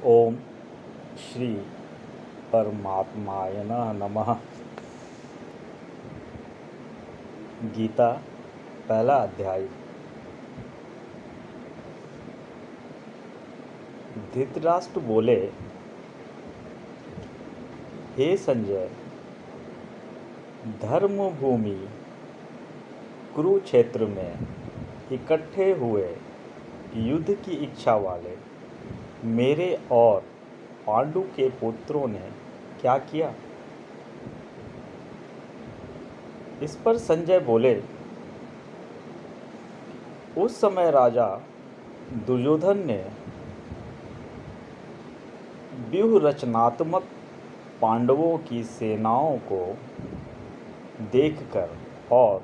ओम श्री परमात्माय नमः। गीता पहला अध्याय। धृतराष्ट्र बोले, हे संजय, धर्म भूमि कुरुक्षेत्र में इकट्ठे हुए युद्ध की इच्छा वाले मेरे और पांडु के पुत्रों ने क्या किया? इस पर संजय बोले, उस समय राजा दुर्योधन ने व्यूह रचनात्मक पांडवों की सेनाओं को देखकर और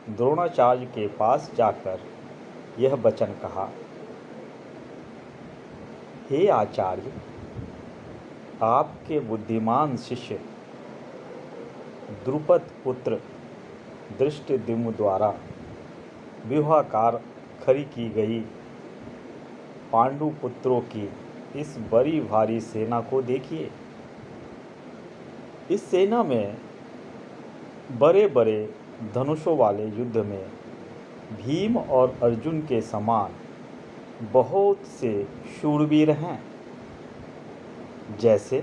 द्रोणाचार्य के पास जाकर यह वचन कहा, हे आचार्य, आपके बुद्धिमान शिष्य द्रुपद पुत्र धृष्टद्युम्न द्वारा व्यूहाकार खड़ी की गई पांडु पुत्रों की इस बड़ी भारी सेना को देखिए। इस सेना में बड़े बड़े धनुषों वाले युद्ध में भीम और अर्जुन के समान बहुत से शूरवीर हैं, जैसे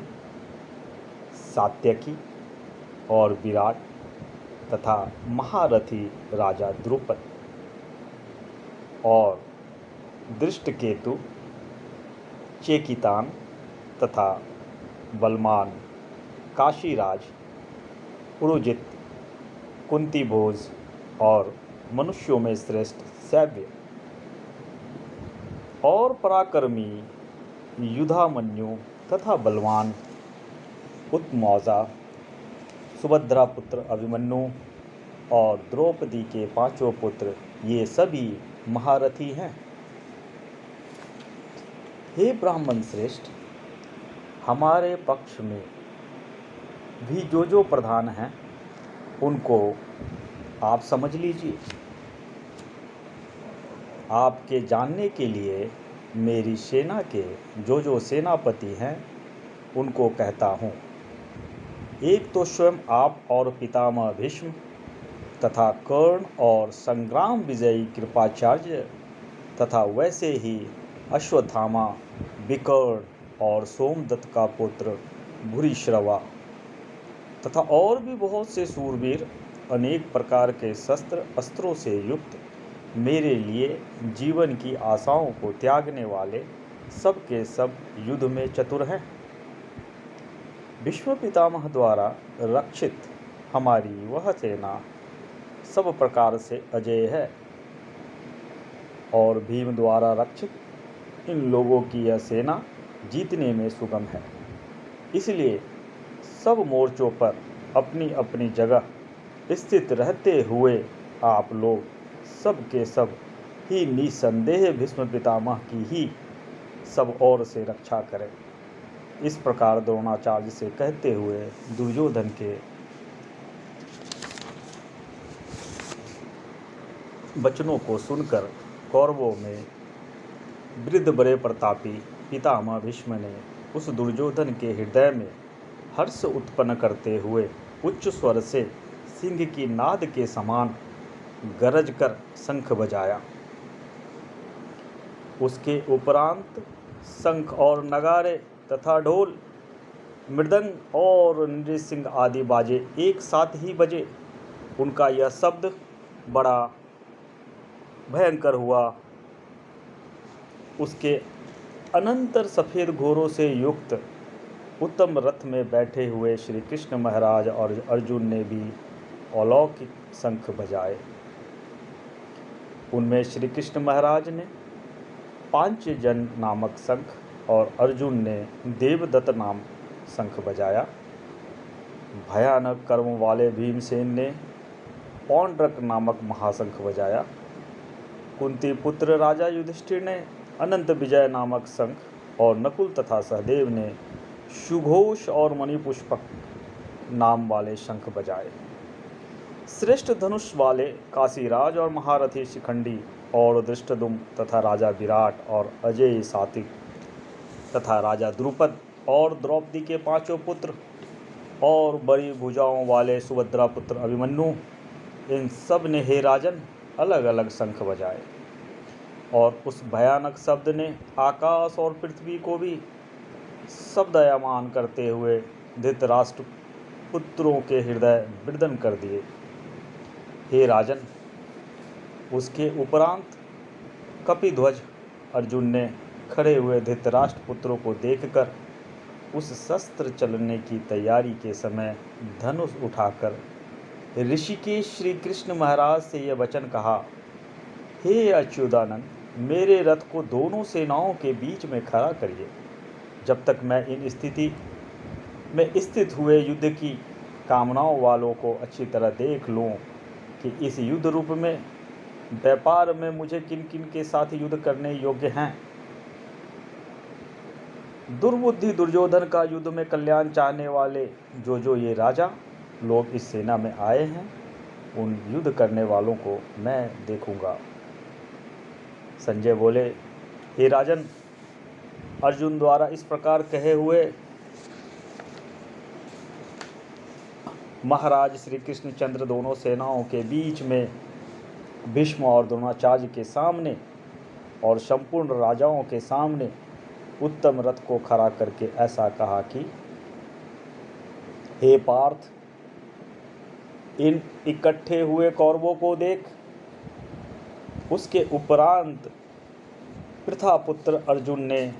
सात्यकी और विराट तथा महारथी राजा द्रुपद और धृष्टकेतु, चेकितान तथा बलवान काशीराज, पुरुजित, कुंतीभोज और मनुष्यों में श्रेष्ठ सैव्य और पराक्रमी युधामन्यु तथा बलवान उत्मौजा, सुभद्रा पुत्र अभिमन्यु और द्रौपदी के पांचों पुत्र, ये सभी महारथी हैं। हे ब्राह्मण श्रेष्ठ, हमारे पक्ष में भी जो प्रधान हैं उनको आप समझ लीजिए। आपके जानने के लिए मेरी सेना के जो सेनापति हैं उनको कहता हूँ। एक तो स्वयं आप और पितामह भीष्म तथा कर्ण और संग्राम विजयी कृपाचार्य तथा वैसे ही अश्वत्थामा, विकर्ण और सोमदत्त का पुत्र भूरिश्रवा तथा और भी बहुत से शूरवीर अनेक प्रकार के शस्त्र अस्त्रों से युक्त, मेरे लिए जीवन की आशाओं को त्यागने वाले सब के सब युद्ध में चतुर हैं। भीष्म पितामह द्वारा रक्षित हमारी वह सेना सब प्रकार से अजेय है और भीम द्वारा रक्षित इन लोगों की यह सेना जीतने में सुगम है। इसलिए सब मोर्चों पर अपनी अपनी जगह स्थित रहते हुए आप लोग सब के सब ही निसंदेह भीष्म पितामह की ही सब ओर से रक्षा करें। इस प्रकार द्रोणाचार्य से कहते हुए दुर्योधन के वचनों को सुनकर कौरवों में वृद्ध बड़े प्रतापी पितामह भीष्म ने उस दुर्योधन के हृदय में हर्ष उत्पन्न करते हुए उच्च स्वर से सिंह की नाद के समान गरज कर शंख बजाया। उसके उपरांत शंख और नगारे तथा ढोल, मृदंग और नृसिंह आदि बाजे एक साथ ही बजे। उनका यह शब्द बड़ा भयंकर हुआ। उसके अनंतर सफ़ेद घोड़ों से युक्त उत्तम रथ में बैठे हुए श्री कृष्ण महाराज और अर्जुन ने भी अलौकिक शंख बजाए। उनमें श्री कृष्ण महाराज ने पांचजन नामक शंख और अर्जुन ने देवदत्त नाम शंख बजाया। भयानक कर्म वाले भीमसेन ने पौंड्रक नामक महाशंख बजाया। कुंती पुत्र राजा युधिष्ठिर ने अनंत विजय नामक शंख और नकुल तथा सहदेव ने सुघोष और मणिपुष्पक नाम वाले शंख बजाए। श्रेष्ठ धनुष वाले काशीराज और महारथी शिखंडी और धृष्टद्युम्न तथा राजा विराट और अजेय सात्विक तथा राजा द्रुपद और द्रौपदी के 5 पुत्र और बड़ी भुजाओं वाले सुभद्रा पुत्र अभिमन्यु, इन सब ने हे राजन अलग अलग शंख बजाए और उस भयानक शब्द ने आकाश और पृथ्वी को भी शब्दयमान करते हुए धृतराष्ट्र पुत्रों के हृदय विदीर्ण कर दिए। हे राजन, उसके उपरांत कपिध्वज अर्जुन ने खड़े हुए धृतराष्ट्र पुत्रों को देखकर उस शस्त्र चलने की तैयारी के समय धनुष उठाकर ऋषिकेश श्री कृष्ण महाराज से यह वचन कहा, हे अच्युतानंद, मेरे रथ को दोनों सेनाओं के बीच में खड़ा करिए, जब तक मैं इन स्थिति में स्थित हुए युद्ध की कामनाओं वालों को अच्छी तरह देख लूं कि इस युद्ध रूप में व्यापार में मुझे किन किन के साथ युद्ध करने योग्य हैं। दुर्बुद्धि दुर्योधन का युद्ध में कल्याण चाहने वाले जो ये राजा लोग इस सेना में आए हैं, उन युद्ध करने वालों को मैं देखूंगा। संजय बोले, हे राजन, अर्जुन द्वारा इस प्रकार कहे हुए महाराज श्री कृष्णचंद्र दोनों सेनाओं के बीच में भीष्म और द्रोणाचार्य के सामने और संपूर्ण राजाओं के सामने उत्तम रथ को खड़ा करके ऐसा कहा कि हे पार्थ, इन इकट्ठे हुए कौरवों को देख। उसके उपरांत पृथापुत्र अर्जुन ने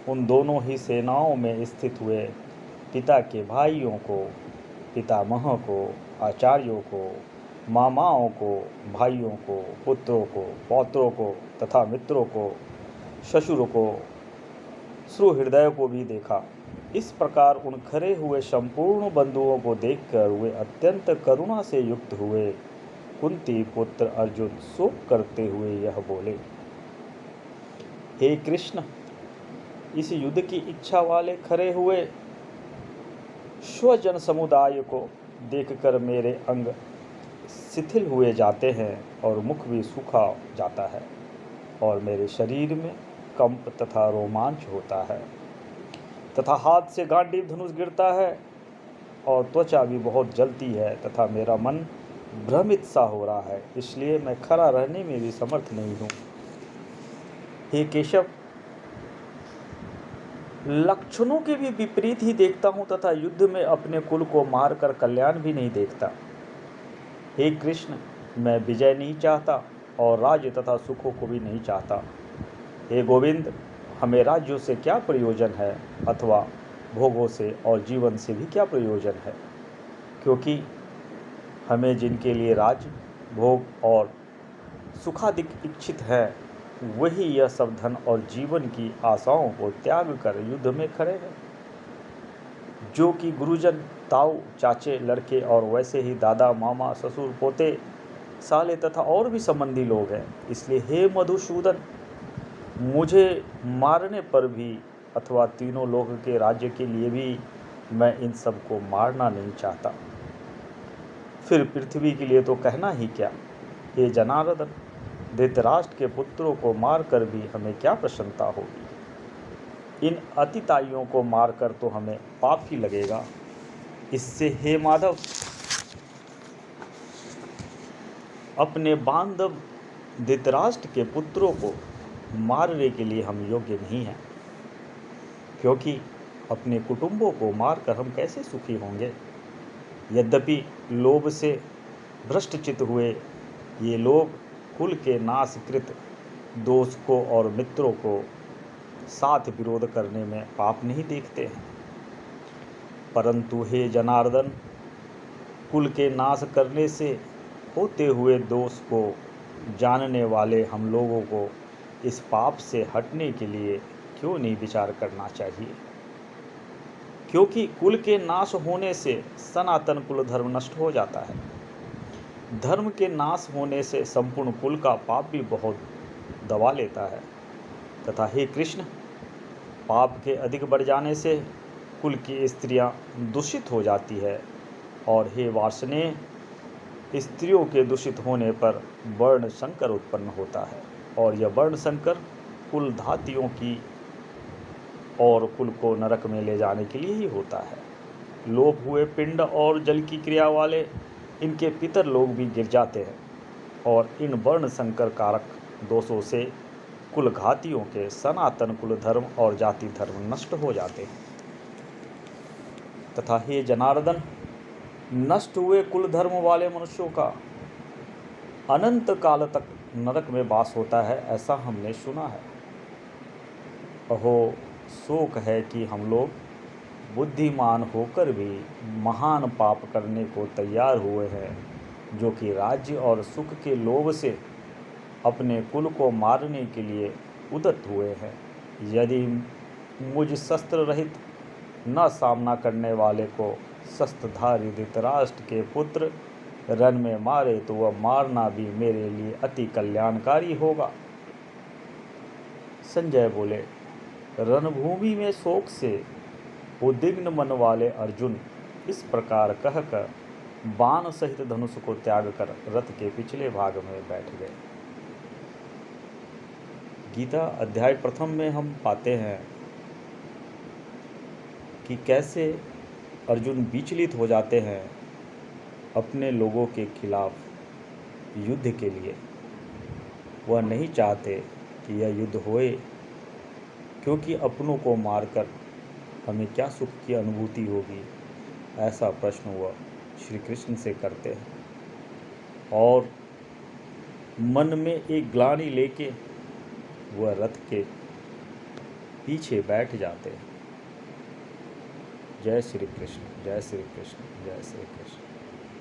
उन दोनों ही सेनाओं में स्थित हुए पिता के भाइयों को, पितामह को, आचार्यों को, मामाओं को, भाइयों को, पुत्रों को, पौत्रों को तथा मित्रों को, ससुरों को, सुहृदय को भी देखा। इस प्रकार उन खड़े हुए संपूर्ण बंधुओं को देखकर वे अत्यंत करुणा से युक्त हुए। कुंती पुत्र अर्जुन शोक करते हुए यह बोले, हे कृष्ण, इस युद्ध की इच्छा वाले खड़े हुए स्वजन समुदाय को देखकर मेरे अंग शिथिल हुए जाते हैं और मुख भी सूखा जाता है और मेरे शरीर में कंप तथा रोमांच होता है तथा हाथ से गांडीव धनुष गिरता है और त्वचा भी बहुत जलती है तथा मेरा मन भ्रमित सा हो रहा है, इसलिए मैं खड़ा रहने में भी समर्थ नहीं हूँ। हे केशव, लक्षणों के भी विपरीत ही देखता हूँ तथा युद्ध में अपने कुल को मारकर कल्याण भी नहीं देखता। हे कृष्ण, मैं विजय नहीं चाहता और राज्य तथा सुखों को भी नहीं चाहता। हे गोविंद, हमें राज्यों से क्या प्रयोजन है अथवा भोगों से और जीवन से भी क्या प्रयोजन है, क्योंकि हमें जिनके लिए राज्य, भोग और सुखाधिक इच्छित है, वही यह सब धन और जीवन की आशाओं को त्याग कर युद्ध में खड़े हैं, जो कि गुरुजन, ताऊ, चाचे, लड़के और वैसे ही दादा, मामा, ससुर, पोते, साले तथा और भी संबंधी लोग हैं। इसलिए हे मधुसूदन, मुझे मारने पर भी अथवा तीनों लोक के राज्य के लिए भी मैं इन सब को मारना नहीं चाहता। फिर पृथ्वी के लिए तो कहना ही क्या। हे जनार्दन, धृतराष्ट्र के पुत्रों को मारकर भी हमें क्या प्रसन्नता होगी। इन अतिताइयों को मारकर तो हमें पाप ही लगेगा। इससे हे माधव, अपने बांधव धृतराष्ट्र के पुत्रों को मारने के लिए हम योग्य नहीं हैं, क्योंकि अपने कुटुंबों को मारकर हम कैसे सुखी होंगे। यद्यपि लोभ से भ्रष्टचित हुए ये लोग कुल के नाशकृत दोष को और मित्रों को साथ विरोध करने में पाप नहीं देखते हैं, परंतु हे जनार्दन, कुल के नाश करने से होते हुए दोष को जानने वाले हम लोगों को इस पाप से हटने के लिए क्यों नहीं विचार करना चाहिए। क्योंकि कुल के नाश होने से सनातन कुल धर्म नष्ट हो जाता है। धर्म के नाश होने से संपूर्ण कुल का पाप भी बहुत दबा लेता है। तथा हे कृष्ण, पाप के अधिक बढ़ जाने से कुल की स्त्रियां दूषित हो जाती है और हे वार्ष्णेय, स्त्रियों के दूषित होने पर वर्ण संकर उत्पन्न होता है और यह वर्ण संकर कुल धातियों की और कुल को नरक में ले जाने के लिए ही होता है। लोप हुए पिंड और जल की क्रिया वाले इनके पितर लोग भी गिर जाते हैं और इन वर्ण संकर कारक दोषों से कुल घातियों के सनातन कुल धर्म और जाति धर्म नष्ट हो जाते हैं। तथा हे जनार्दन, नष्ट हुए कुल धर्म वाले मनुष्यों का अनंत काल तक नरक में वास होता है, ऐसा हमने सुना है। अहो, शोक है कि हम लोग बुद्धिमान होकर भी महान पाप करने को तैयार हुए हैं, जो कि राज्य और सुख के लोभ से अपने कुल को मारने के लिए उद्यत हुए हैं। यदि मुझ शस्त्र रहित न सामना करने वाले को शस्त्रधारी धृतराष्ट्र के पुत्र रण में मारे तो वह मारना भी मेरे लिए अति कल्याणकारी होगा। संजय बोले, रणभूमि में शोक से उद्विग्न मन वाले अर्जुन इस प्रकार कहकर बाण सहित धनुष को त्याग कर रथ के पिछले भाग में बैठ गए। गीता अध्याय प्रथम में हम पाते हैं कि कैसे अर्जुन विचलित हो जाते हैं अपने लोगों के खिलाफ युद्ध के लिए। वह नहीं चाहते कि यह युद्ध होए, क्योंकि अपनों को मारकर हमें क्या सुख की अनुभूति होगी, ऐसा प्रश्न वह श्री कृष्ण से करते हैं और मन में एक ग्लानि लेके वह रथ के पीछे बैठ जाते हैं। जय श्री कृष्ण, जय श्री कृष्ण, जय श्री कृष्ण।